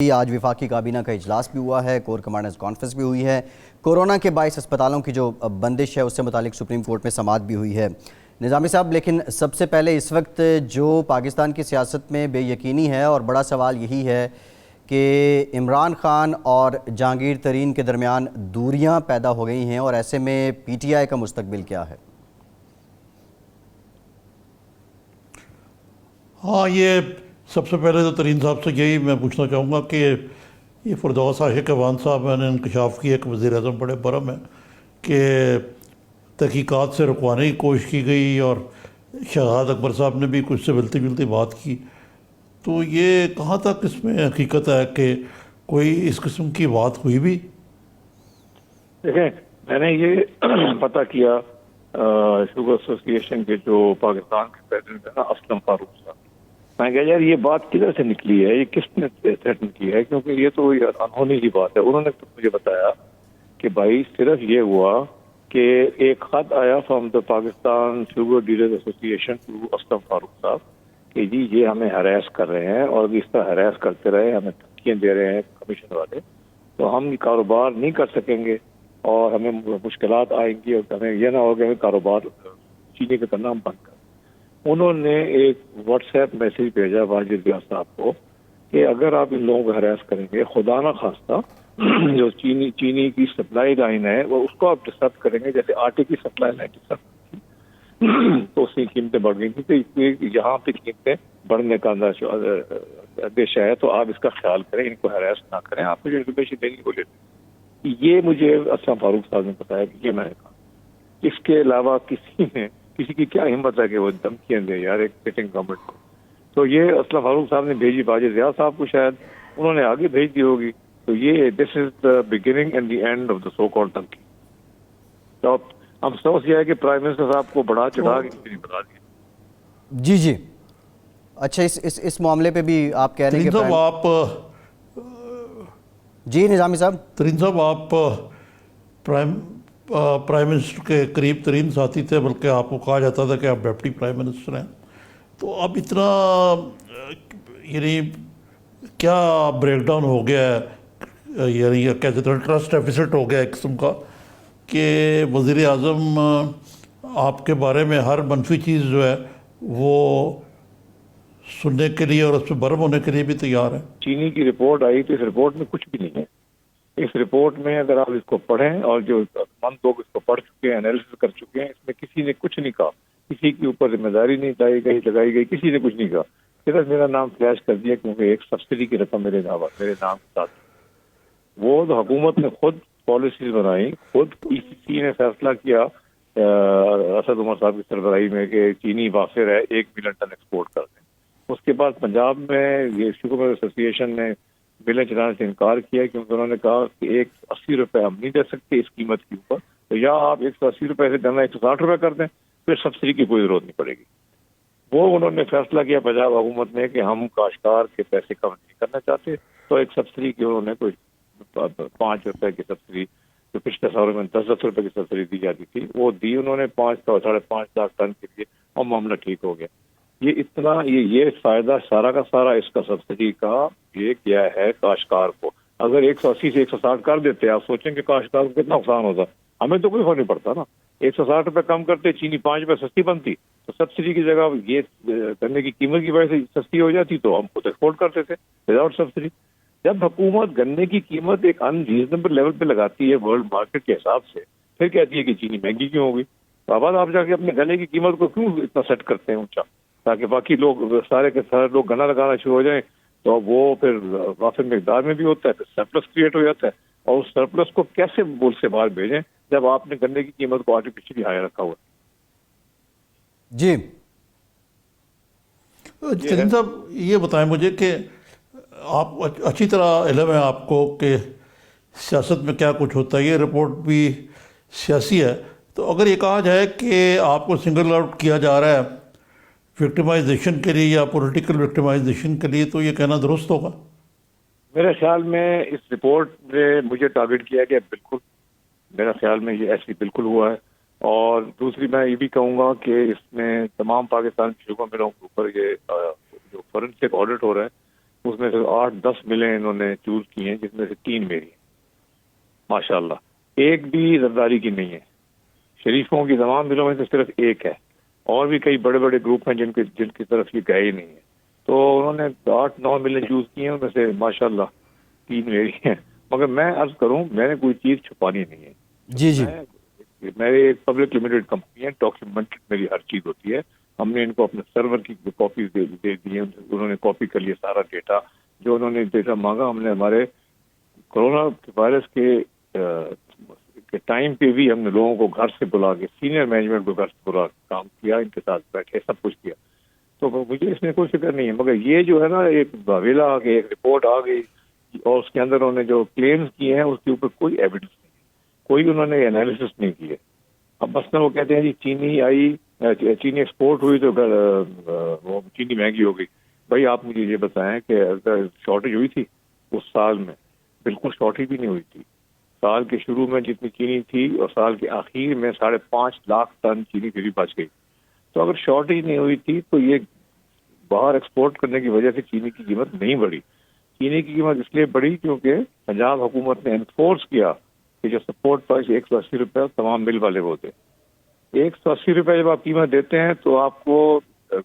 آج وفاقی کابینہ کا اجلاس بھی ہوا ہے، کور کمانڈرز کانفرنس بھی ہوئی ہے۔ کورونا کے باعث اسپتالوں کی جو بندش ہے اس سے متعلق سپریم کورٹ میں سماعت بھی ہوئی ہے۔ نظامی صاحب، لیکن سب سے پہلے اس وقت جو پاکستان کی سیاست میں بے یقینی ہے اور بڑا سوال یہی ہے کہ عمران خان اور جہانگیر ترین کے درمیان دوریاں پیدا ہو گئی ہیں، اور ایسے میں پی ٹی آئی کا مستقبل کیا ہے؟ ہاں، یہ سب سے پہلے تو ترین صاحب سے یہی میں پوچھنا چاہوں گا کہ یہ فردوس عاشق اعوان صاحب نے انکشاف کیا کہ وزیر اعظم بڑے برہم ہیں کہ تحقیقات سے رکوانے کی کوشش کی گئی، اور شہزاد اکبر صاحب نے بھی کچھ سے ملتی جلتی بات کی، تو یہ کہاں تک اس میں حقیقت ہے کہ کوئی اس قسم کی بات ہوئی بھی؟ دیکھیں، میں نے یہ پتہ کیا شوگر ایسوسی ایشن کے جو پاکستان کے پریزیڈنٹ ہیں نا، اسلم فاروق صاحب، میں کہا یار یہ بات کدھر سے نکلی ہے، یہ کس نے تھریٹن کی ہے، کیونکہ یہ تو انہونی کی بات ہے۔ انہوں نے تو مجھے بتایا کہ بھائی صرف یہ ہوا کہ ایک خط آیا from the Pakistan sugar dealers ایسوسی ایشن ٹو اسلم فاروق صاحب کہ جی یہ ہمیں ہراس کر رہے ہیں، اور اس طرح ہراس کرتے رہے، ہمیں دھمکیاں دے رہے ہیں کمیشن والے، تو ہم کاروبار نہیں کر سکیں گے اور ہمیں مشکلات آئیں گی، اور ہمیں یہ نہ ہوگا کہ کاروبار چینی کا کرنا ہم بند کر۔ انہوں نے ایک واٹس ایپ میسیج بھیجا واجد ریاض صاحب کو کہ اگر آپ ان لوگوں کو ہراس کریں گے، خدا نہ خواستہ جو چینی کی سپلائی لائن ہے وہ اس کو آپ ڈسٹرب کریں گے، جیسے آٹے کی سپلائی لائن ڈسٹرب تو اس کی قیمتیں بڑھ گئی تھیں، تو یہاں پہ قیمتیں بڑھنے کا اندیشہ ہے، تو آپ اس کا خیال کریں، ان کو ہراس نہ کریں، آپ مجھے انفارمیشن دیں گے۔ یہ مجھے اسلم فاروق صاحب نے بتایا کہ یہ میں نے کہا، اس کے علاوہ کسی کی کیا ہمت ہے کہ وہ دھمکیاں دے یار ایک سٹنگ گورنمنٹ کو۔ تو یہ اسلم فاروق صاحب نے بھیجی واجد ریاض صاحب کو، شاید انہوں نے آگے بھیج دی ہوگی، تو یہ this is the beginning and the end of the so called دھمکی۔ تو ہم سوچ یہ ہے کہ پرائم منسٹر صاحب کو بڑھا چڑھا کے کسی نے بتا دیا۔ جی اچھا، اس معاملے پہ بھی آپ کہہ رہے ہیں کہ جی نظامی صاحب، ترین صاحب آپ پرائم منسٹر کے قریب ترین ساتھی تھے، بلکہ آپ کو کہا جاتا تھا کہ آپ ڈپٹی پرائم منسٹر ہیں، تو اب اتنا یعنی کیا بریک ڈاؤن ہو گیا ہے، یعنی کہتے ہیں ٹرسٹ ڈیفیسٹ ہو گیا ایک قسم کا، کہ وزیر اعظم آپ کے بارے میں ہر منفی چیز جو ہے وہ سننے کے لیے اور اس پہ برہم ہونے کے لیے بھی تیار ہے؟ چینی کی رپورٹ آئی تو اس رپورٹ میں کچھ بھی نہیں ہے۔ اس رپورٹ میں اگر آپ اس کو پڑھیں، اور جو من لوگ اس کو پڑھ چکے ہیں، انالیسس کر چکے ہیں، اس میں کسی نے کچھ نہیں کہا، کسی کے اوپر ذمہ داری نہیں لگائی گئی، کسی نے کچھ نہیں کہا، صرف میرا نام فلیش کر دیا کیونکہ ایک سبسڈی کی رقم میرے نام کے ساتھ۔ وہ تو حکومت نے خود پالیسیز بنائی، خود ای سی سی نے فیصلہ کیا اسد عمر صاحب کی سربراہی میں کہ چینی وافر ہے، 1 ملین ٹن ایکسپورٹ کر دیں۔ اس کے بعد پنجاب میں یہ شوگر ایسوسی ایشن نے بلیں چلانے سے انکار کیا، کیونکہ انہوں نے کہا کہ 180 روپے ہم نہیں دے سکتے اس قیمت کے اوپر، تو یا آپ 180 روپے سے دینا 160 روپے کر دیں، پھر سبسڈی کی کوئی ضرورت نہیں پڑے گی۔ وہ انہوں نے فیصلہ کیا پنجاب حکومت نے کہ ہم کاشتکار کے پیسے کم نہیں کرنا چاہتے، تو ایک سبسڈی کی انہوں نے کوئی 5 روپے کی سبسڈی، جو پچھلے سالوں میں 10 روپے کی سبسڈی دی جاتی تھی، وہ دی انہوں نے 5.5 لاکھ ٹن کے لیے، اور معاملہ ٹھیک ہو گیا۔ یہ فائدہ سارا کا سارا اس کا سبسڈی کا یہ کیا ہے کاشتکار کو۔ اگر 180 سے 160 کر دیتے، آپ سوچیں کہ کاشتکار کو کتنا نقصان ہوتا، ہمیں تو کوئی فرق نہیں پڑتا نا۔ 160 روپے کم کرتے، چینی 5 روپے سستی بنتی، تو سبسڈی کی جگہ یہ گنے کی قیمت کی وجہ سے سستی ہو جاتی، تو ہم خود ایکسپورٹ کرتے تھے وداؤٹ سبسڈی۔ جب حکومت گنے کی قیمت ایک ان ریزنیبل لیول پہ لگاتی ہے ورلڈ مارکیٹ کے حساب سے، پھر کہتی ہے کہ چینی مہنگی کیوں ہوگی، تو اب آپ جا کے اپنے گنے کی قیمت کو کیوں اتنا سیٹ کرتے ہیں اونچا، تاکہ باقی لوگ سارے کے سارے لوگ گنا لگانا شروع ہو جائیں، تو وہ پھر وافر مقدار میں بھی ہوتا ہے، پھر سرپلس کریٹ ہو جاتا ہے، اور اس سرپلس کو کیسے ملک سے باہر بھیجیں جب آپ نے گنے کی قیمت کو آرٹیفیشلی ہائی رکھا ہوا ہے۔ جی جتن صاحب یہ بتائیں مجھے کہ آپ اچھی طرح علم ہے آپ کو کہ سیاست میں کیا کچھ ہوتا ہے، یہ رپورٹ بھی سیاسی ہے، تو اگر یہ کہا جائے کہ آپ کو سنگل آؤٹ کیا جا رہا ہے وکٹمائزیشن کے لیے یا پولیٹیکل وکٹمائزیشن کے لیے، تو یہ کہنا درست ہوگا؟ میرے خیال میں اس رپورٹ نے مجھے ٹارگٹ کیا کہ بالکل، میرا خیال میں یہ ایسے بالکل ہوا ہے، اور دوسری میں یہ بھی کہوں گا کہ اس میں تمام پاکستان کی شعبہ میروں کے اوپر یہ جو فورنسک آڈٹ ہو رہا ہے، اس میں سے 8-10 ملیں انہوں نے چوز کی ہیں، جس میں سے 3 میری ہیں ماشاء اللہ، ایک بھی زرداری کی نہیں ہے۔ شریفوں کی تمام ملوں میں سے صرف ایک ہے، اور بھی کئی بڑے بڑے گروپ ہیں جن کی طرف یہ گئے ہی نہیں ہے۔ تو انہوں نے 8-9 ملیں چوز کی ہیں، ان میں سے ماشاء اللہ 3 میری ہیں۔ مگر میں عرض کروں، میں نے کوئی چیز چھپانی نہیں ہے۔ جی جی میرے ایک پبلک لمیٹڈ کمپنی ہے، ڈاکیومنٹڈ میری ہر چیز ہوتی ہے۔ ہم نے ان کو اپنے سرور کی کاپیز دے دی ہیں، انہوں نے کاپی کر لیا سارا ڈیٹا، جو انہوں نے ڈیٹا مانگا ہم نے ہمارے کورونا وائرس کے ٹائم پہ بھی ہم نے لوگوں کو گھر سے بلا کے، سینئر مینجمنٹ کو گھر سے بلا کے کام کیا، ان کے ساتھ بیٹھے سب کچھ کیا۔ تو مجھے اس میں کوئی فکر نہیں ہے، مگر یہ جو ہے نا ایک واویلا آ گئی، ایک رپورٹ آ گئی اور اس کے اندر انہوں نے جو کلیمز کیے ہیں اس کے اوپر کوئی ایویڈنس نہیں ہے، کوئی انہوں نے انالیسس نہیں کی ہے۔ اب مثلاً وہ کہتے ہیں جی چینی چینی ایکسپورٹ ہوئی تو وہ چینی مہنگی ہو گئی۔ بھائی آپ مجھے یہ بتائیں کہ اگر شارٹیج ہوئی تھی اس سال میں؟ بالکل شارٹیج بھی نہیں ہوئی تھی۔ سال کے شروع میں جتنی چینی تھی اور سال کے آخر میں 5.5 لاکھ ٹن چینی پھر بھی بچ گئی۔ تو اگر شارٹیج نہیں ہوئی تھی تو یہ باہر ایکسپورٹ کرنے کی وجہ سے چینی کی قیمت نہیں بڑھی۔ چینی کی قیمت اس لیے بڑھی کیونکہ پنجاب حکومت نے انفورس کیا کہ جو سپورٹ پرائس 180 روپے تمام مل والے ہوتے، 180 روپے جب آپ قیمت دیتے ہیں تو آپ کو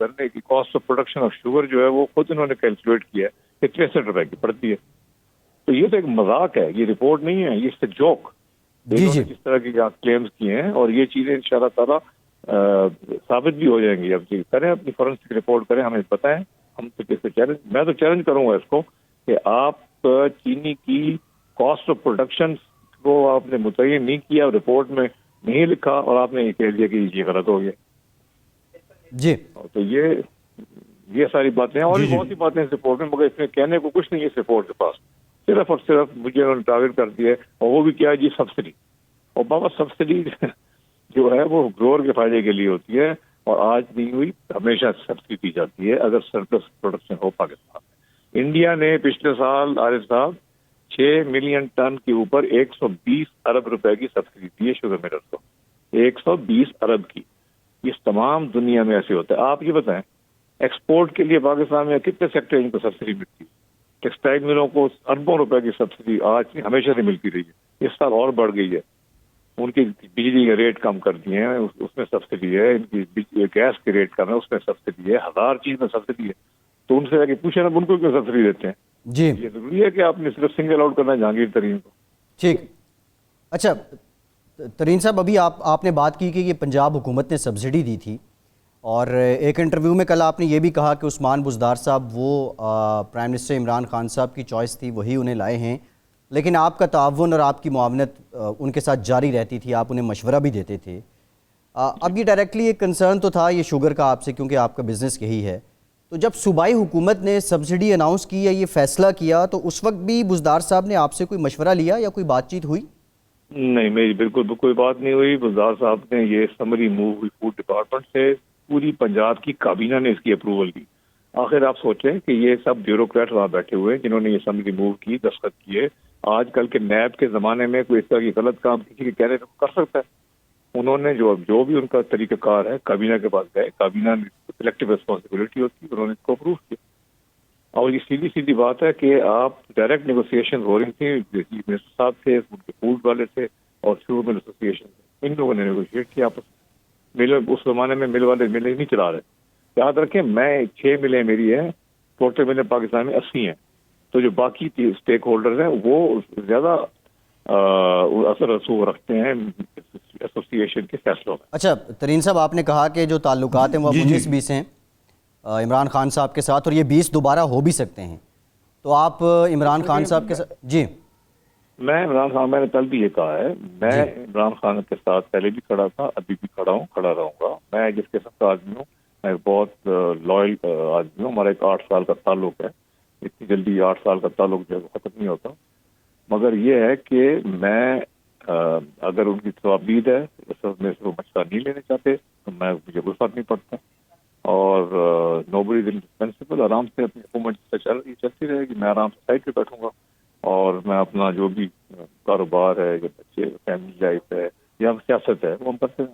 گنے کی cost of production of sugar جو ہے وہ خود انہوں نے کیلکولیٹ کیا ہے کہ 63 روپے کی پڑتی ہے۔ تو یہ تو ایک مذاق ہے، یہ رپورٹ نہیں ہے، یہ جوک جی جی جس طرح کی کلیمز کیے ہیں، اور یہ چیزیں انشاءاللہ تعالیٰ ثابت بھی ہو جائیں گی۔ اب کریں اپنی فورنسک رپورٹ کریں، ہمیں بتائیں، ہم تو کیسے چیلنج، میں تو چیلنج کروں گا اس کو کہ آپ چینی کی کاسٹ آف پروڈکشن کو آپ نے متعین نہیں کیا، رپورٹ میں نہیں لکھا، اور آپ نے یہ کہہ دیا کہ یہ غلط ہو گیا۔ جی تو یہ ساری باتیں ہیں، اور بھی بہت سی باتیں اس رپورٹ میں، مگر اس میں کہنے کو کچھ نہیں ہے اس رپورٹ کے پاس، صرف اور صرف مجھے انہوں نے ٹارگیٹ کر دیا ہے، اور وہ بھی کیا ہے جی سبسڈی۔ اور بابا سبسڈی جو ہے وہ گروور کے فائدے کے لیے ہوتی ہے، اور آج نہیں ہوئی، ہمیشہ سبسڈی دی جاتی ہے اگر سرپلس پروڈکشن ہو پاکستان میں۔ انڈیا نے پچھلے سال عارف صاحب 6 ملین ٹن کے اوپر 120 ارب روپے کی سبسڈی دی ہے شوگر میلر کو، 120 ارب کی۔ اس تمام دنیا میں ایسے ہوتا ہے۔ آپ یہ بتائیں ایکسپورٹ کے لیے پاکستان میں کتنے سیکٹر ان کو سبسڈی ملتی ہے؟ ٹیکسٹائل ملوں کو اربوں روپے کی سبسڈی آج نہیں ہمیشہ سے ملتی رہی ہے، اس سال اور بڑھ گئی ہے۔ ان کی بجلی کے ریٹ کم کر دیے ہیں، اس میں سبسڈی ہے، ان کی گیس کے ریٹ کم ہے، اس میں سبسڈی ہے، 1000 چیز میں سبسڈی ہے۔ تو ان سے جا کے پوچھیں نا ان کو کیوں سبسڈی دیتے ہیں؟ جی یہ ضروری ہے کہ آپ نے صرف سنگل آؤٹ کرنا ہے جہانگیر ترین کو؟ ٹھیک۔ اچھا ترین صاحب، ابھی آپ نے بات کی کہ یہ پنجاب حکومت نے سبسڈی دی تھی، اور ایک انٹرویو میں کل آپ نے یہ بھی کہا کہ عثمان بزدار صاحب وہ پرائم منسٹر عمران خان صاحب کی چوائس تھی، وہی انہیں لائے ہیں، لیکن آپ کا تعاون اور آپ کی معاونت ان کے ساتھ جاری رہتی تھی، آپ انہیں مشورہ بھی دیتے تھے۔ اب یہ ڈائریکٹلی ایک کنسرن تو تھا یہ شوگر کا آپ سے، کیونکہ آپ کا بزنس یہی ہے، تو جب صوبائی حکومت نے سبسڈی اناؤنس کی یا یہ فیصلہ کیا تو اس وقت بھی بزدار صاحب نے آپ سے کوئی مشورہ لیا یا کوئی بات چیت ہوئی؟ نہیں، میری بالکل کوئی بات نہیں ہوئی۔ بزدار صاحب نے یہ سمری موو ہوئی فوڈ ڈپارٹمنٹ سے، پوری پنجاب کی کابینہ نے اس کی اپروول کی۔ آخر آپ سوچیں کہ یہ سب بیوروکریٹ وہاں بیٹھے ہوئے ہیں جنہوں نے یہ سمری موو کی، دستخط کیے۔ آج کل کے نیب کے زمانے میں کوئی اس طرح کی غلط کام کسی کے کہنے کو کر سکتا ہے؟ انہوں نے جو بھی ان کا طریقہ کار ہے کابینہ کے پاس گئے، کابینہ میں سلیکٹیو ریسپانسبلٹی ہوتی ہے، انہوں نے اس کو اپروو کیا۔ اور یہ سیدھی بات ہے کہ آپ ڈائریکٹ نیگوسیشن ہو رہی تھی، منسٹر صاحب تھے، ان کے فوڈ والے تھے، اور شوگر مل ایسوسیشن تھے، ان لوگوں نے نیگوشیٹ کیا آپس میں۔ مل اس زمانے میں مل والے ملیں نہیں چلا رہے۔ یاد رکھیں میں 6 ملیں میری ہیں، ٹوٹل ملیں پاکستان میں 80 ہیں، تو جو باقی اسٹیک ہولڈرز ہیں وہ زیادہ اثر رسوخ رکھتے ہیں ایسوسیشن کے فیصلوں میں۔ اچھا ترین صاحب، آپ نے کہا کہ جو تعلقات ہیں وہ 19-20 ہیں عمران خان صاحب کے ساتھ، اور یہ 20 دوبارہ ہو بھی سکتے ہیں، تو آپ عمران خان صاحب کے ساتھ؟ جی میں عمران خان، میں نے کل بھی یہ کہا ہے، میں عمران خان کے ساتھ پہلے بھی کھڑا تھا، ابھی بھی کھڑا ہوں، کھڑا رہوں گا۔ میں جس قسم کا آدمی ہوں، میں بہت لائل آدمی ہوں، ہمارا ایک 8 سال کا تعلق ہے، اتنی جلدی 8 سال کا تعلق جو ہے ختم نہیں ہوتا، مگر یہ ہے کہ میں اگر ان کی توابید ہے اس وقت میں سے وہ مشورہ نہیں لینے چاہتے تو مجھے کوئی فرق نہیں پڑتا، اور نوبڈی از انڈسپینسیبل، آرام سے اپنی حکومت چلتی رہے گی، میں آرام سے سائڈ پہ بیٹھوں گا، اور میں اپنا جو بھی کاروبار ہے یا بچے فیملی لائف ہے یا سیاست ہے وہ ہم کرتے ہیں۔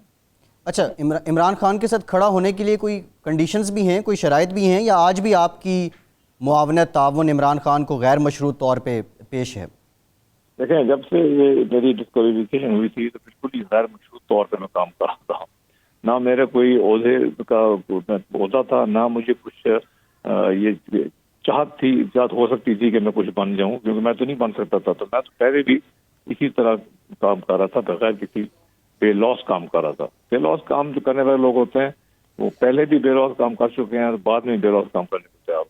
اچھا، عمران خان کے ساتھ کھڑا ہونے کے لیے کوئی کنڈیشنز بھی ہیں، کوئی شرائط بھی ہیں، یا آج بھی آپ کی معاونت تعاون عمران خان کو غیر مشروط طور پہ پیش ہے؟ دیکھیں، جب سے یہ میری ڈسکوالیفیکیشن ہوئی تھی تو بالکل ہی غیر مشروط طور پہ میں کام کر رہا تھا. نہ میرا کوئی عہدے کا عہدہ تھا، نہ مجھے کچھ یہ چاہت تھی، ایجاد ہو سکتی تھی کہ میں کچھ بن جاؤں، کیونکہ میں تو نہیں بن سکتا تھا. تو میں تو پہلے بھی اسی طرح کام کر رہا تھا، بغیر کسی بے لوس کام کر رہا تھا. بے لوس کام جو کرنے والے لوگ ہوتے ہیں وہ پہلے بھی بے لوس کام کر چکے ہیں اور بعد میں بے لوس کام کرنے کو تیار.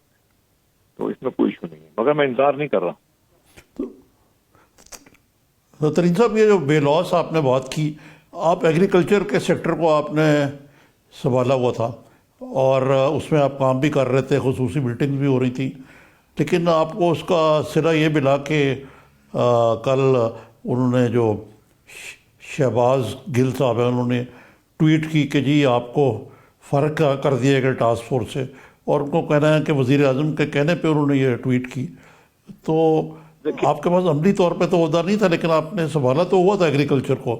تو اس میں کوئی ایشو نہیں ہے، مگر میں انتظار نہیں کر رہا. تو ترین صاحب، یہ جو بے لوس آپ نے بات کی، آپ ایگریکلچر کے سیکٹر کو آپ نے سنبھالا ہوا تھا اور اس میں آپ کام بھی کر رہے تھے، خصوصی میٹنگ بھی ہو رہی تھی، لیکن آپ کو اس کا صلہ یہ ملا کہ کل انہوں نے جو شہباز گل صاحب ہیں، انہوں نے ٹویٹ کی کہ جی آپ کو فرق کر دیا گیا ٹاسک فورس سے، اور ان کو کہنا ہے کہ وزیر اعظم کے کہنے پہ انہوں نے یہ ٹویٹ کی. تو آپ کے پاس عملی طور پہ تو عہدہ نہیں تھا، لیکن آپ نے سنبھالا تو ہوا تھا ایگریکلچر کو.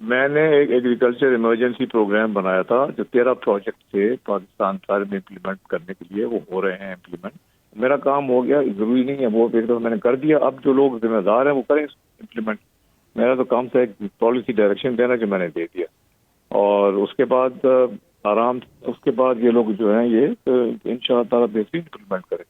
میں نے ایک ایگریکلچر ایمرجنسی پروگرام بنایا تھا، جو 13 پروجیکٹ تھے پاکستان سارے میں امپلیمنٹ کرنے کے لیے، وہ ہو رہے ہیں امپلیمنٹ. میرا کام ہو گیا، ضروری نہیں ہے وہ ایک دفعہ میں نے کر دیا، اب جو لوگ ذمہ دار ہیں وہ کریں امپلیمنٹ. میرا تو کام تھا ایک پالیسی ڈائریکشن دینا، جو میں نے دے دیا، اور اس کے بعد آرام، اس کے بعد یہ لوگ جو ہیں یہ انشاءاللہ تعالیٰ بہترین امپلیمنٹ کریں.